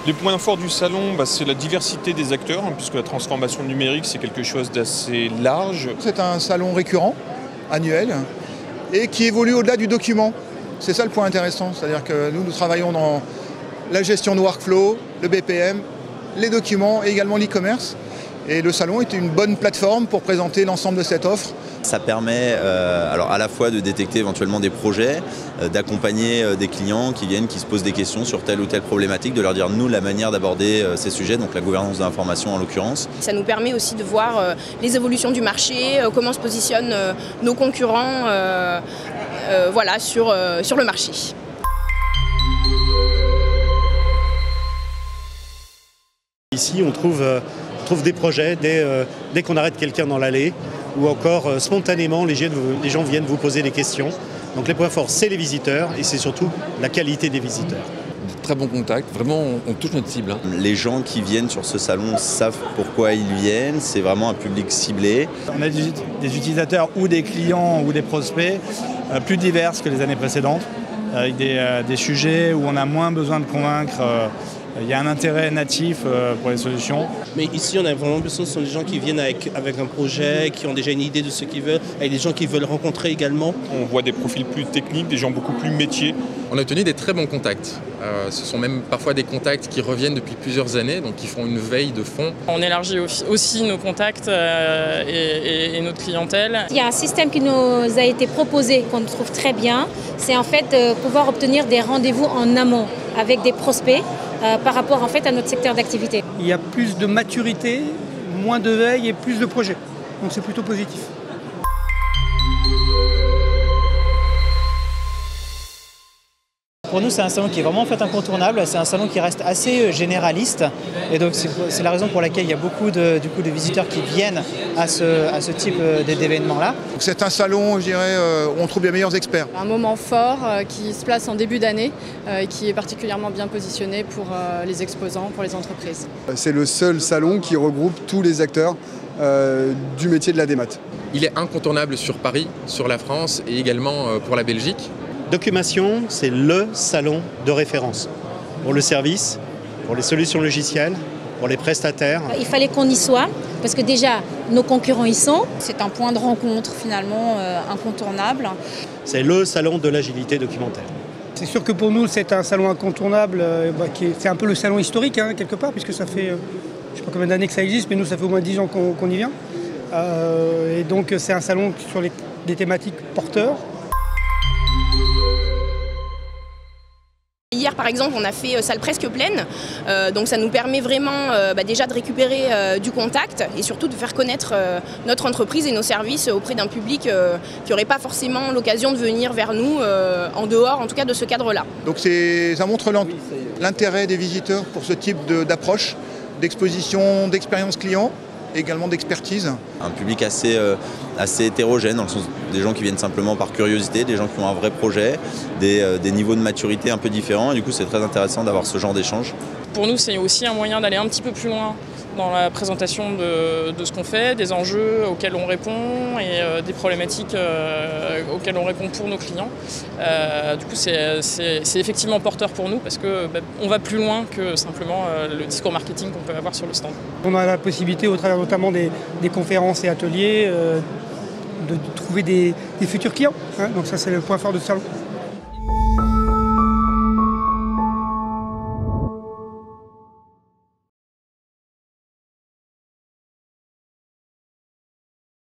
Les points forts du salon, c'est la diversité des acteurs, puisque la transformation numérique, c'est quelque chose d'assez large. C'est un salon récurrent, annuel, et qui évolue au-delà du document. C'est ça le point intéressant, c'est-à-dire que nous travaillons dans la gestion de workflow, le BPM, les documents et également l'e-commerce. Et le salon est une bonne plateforme pour présenter l'ensemble de cette offre. Ça permet alors à la fois de détecter éventuellement des projets, d'accompagner des clients qui viennent, qui se posent des questions sur telle ou telle problématique, de leur dire nous la manière d'aborder ces sujets, donc la gouvernance de l'information en l'occurrence. Ça nous permet aussi de voir les évolutions du marché, comment se positionnent nos concurrents voilà, sur le marché. Ici on trouve des projets dès qu'on arrête quelqu'un dans l'allée, ou encore spontanément les gens viennent vous poser des questions. Donc les points forts, c'est les visiteurs et c'est surtout la qualité des visiteurs. De très bons contacts, vraiment on touche notre cible. Les gens qui viennent sur ce salon savent pourquoi ils viennent, c'est vraiment un public ciblé. On a des utilisateurs ou des clients ou des prospects plus divers que les années précédentes, avec des sujets où on a moins besoin de convaincre. Il y a un intérêt natif pour les solutions. Mais ici, on a vraiment besoin, ce sont des gens qui viennent avec un projet, qui ont déjà une idée de ce qu'ils veulent, avec des gens qui veulent rencontrer également. On voit des profils plus techniques, des gens beaucoup plus métiers. On a obtenu des très bons contacts. Ce sont même parfois des contacts qui reviennent depuis plusieurs années, donc qui font une veille de fond. On élargit aussi nos contacts et notre clientèle. Il y a un système qui nous a été proposé, qu'on trouve très bien, c'est en fait pouvoir obtenir des rendez-vous en amont avec des prospects par rapport en fait à notre secteur d'activité. Il y a plus de maturité, moins de veille et plus de projets. Donc c'est plutôt positif. Pour nous, c'est un salon qui est vraiment en fait incontournable. C'est un salon qui reste assez généraliste. Et donc, c'est la raison pour laquelle il y a beaucoup de visiteurs qui viennent à ce type d'événement-là. C'est un salon, je dirais, où on trouve les meilleurs experts. Un moment fort qui se place en début d'année et qui est particulièrement bien positionné pour les exposants, pour les entreprises. C'est le seul salon qui regroupe tous les acteurs du métier de la démat. Il est incontournable sur Paris, sur la France et également pour la Belgique. Documation, c'est le salon de référence pour le service, pour les solutions logicielles, pour les prestataires. Il fallait qu'on y soit, parce que déjà, nos concurrents y sont. C'est un point de rencontre finalement incontournable. C'est le salon de l'agilité documentaire. C'est sûr que pour nous, c'est un salon incontournable, c'est un peu le salon historique, quelque part, puisque ça fait, je ne sais pas combien d'années que ça existe, mais nous, ça fait au moins 10 ans qu'on y vient. Et donc, c'est un salon sur des thématiques porteurs. Hier, par exemple, on a fait salle presque pleine, donc ça nous permet vraiment déjà de récupérer du contact et surtout de faire connaître notre entreprise et nos services auprès d'un public qui n'aurait pas forcément l'occasion de venir vers nous en dehors, en tout cas, de ce cadre-là. Donc ça montre l'intérêt des visiteurs pour ce type d'approche, d'exposition, d'expérience client, également d'expertise. Un public assez hétérogène, dans le sens des gens qui viennent simplement par curiosité, des gens qui ont un vrai projet, des niveaux de maturité un peu différents. Et du coup, c'est très intéressant d'avoir ce genre d'échange. Pour nous, c'est aussi un moyen d'aller un petit peu plus loin dans la présentation de ce qu'on fait, des enjeux auxquels on répond et des problématiques auxquelles on répond pour nos clients. Du coup, c'est effectivement porteur pour nous parce qu'on va plus loin que simplement le discours marketing qu'on peut avoir sur le stand. On a la possibilité, au travers notamment des conférences et ateliers, de trouver des futurs clients. Donc ça, c'est le point fort de ce salon.